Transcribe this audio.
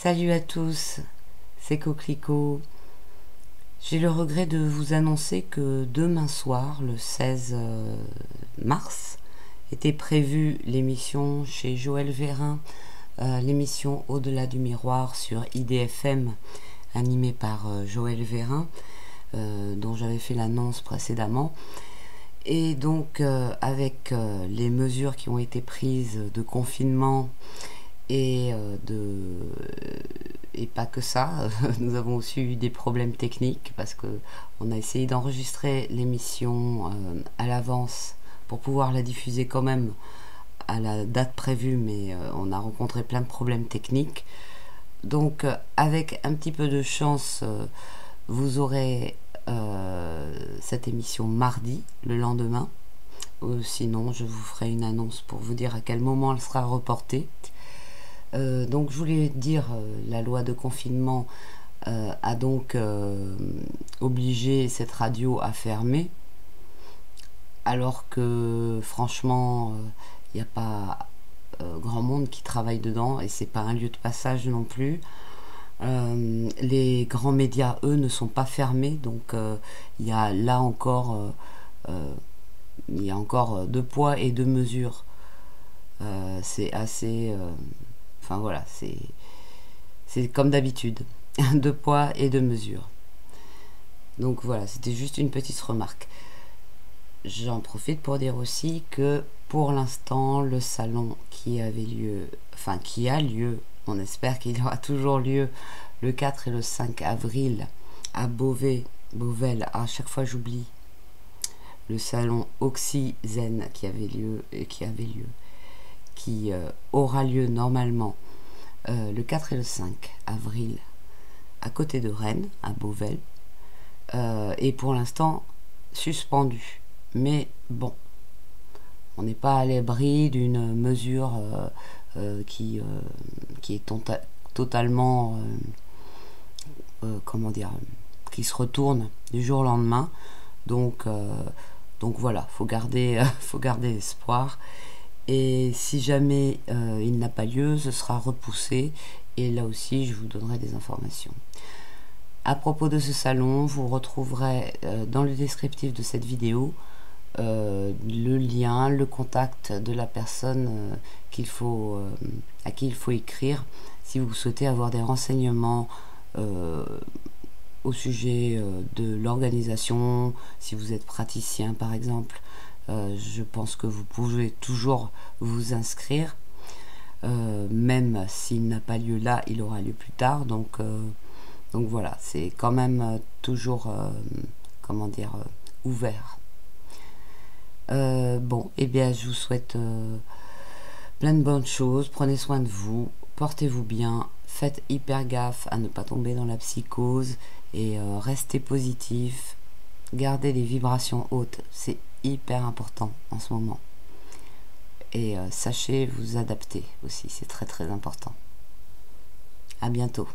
Salut à tous, c'est Coquelicot. J'ai le regret de vous annoncer que demain soir, le 16 mars, était prévue l'émission chez Joël Vérin, l'émission Au-delà du miroir sur IDFM, animée par Joël Vérin, dont j'avais fait l'annonce précédemment. Et donc, avec les mesures qui ont été prises de confinement et pas que ça, nous avons aussi eu des problèmes techniques parce que on a essayé d'enregistrer l'émission à l'avance pour pouvoir la diffuser quand même à la date prévue, mais on a rencontré plein de problèmes techniques. Donc avec un petit peu de chance, vous aurez cette émission mardi, le lendemain. Sinon, je vous ferai une annonce pour vous dire à quel moment elle sera reportée. Donc je voulais dire, la loi de confinement a donc obligé cette radio à fermer, alors que franchement il n'y a pas grand monde qui travaille dedans et c'est pas un lieu de passage non plus. Les grands médias, eux, ne sont pas fermés, donc il y a là encore deux poids et deux mesures. C'est assez enfin voilà, c'est comme d'habitude, deux poids et deux mesures. Donc voilà, c'était juste une petite remarque. J'en profite pour dire aussi que pour l'instant, le salon qui a lieu, on espère qu'il aura toujours lieu le 4 et le 5 avril à Beauvais, à chaque fois j'oublie, le salon Oxyzen qui aura lieu normalement le 4 et le 5 avril à côté de Rennes, à Beauvais, et pour l'instant suspendu. Mais bon, on n'est pas à l'abri d'une mesure qui est totalement qui se retourne du jour au lendemain. Donc voilà, faut garder espoir. Et si jamais il n'a pas lieu, ce sera repoussé. Et là aussi, je vous donnerai des informations. À propos de ce salon, vous retrouverez dans le descriptif de cette vidéo le lien, le contact de la personne à qui il faut écrire si vous souhaitez avoir des renseignements au sujet de l'organisation, si vous êtes praticien par exemple. Je pense que vous pouvez toujours vous inscrire, même s'il n'a pas lieu là, il aura lieu plus tard. Donc voilà, c'est quand même toujours ouvert. Bon, et bien je vous souhaite plein de bonnes choses. Prenez soin de vous, portez-vous bien, faites hyper gaffe à ne pas tomber dans la psychose et restez positif. Gardez les vibrations hautes, c'est hyper important en ce moment. Et sachez vous adapter aussi, c'est très très important. À bientôt.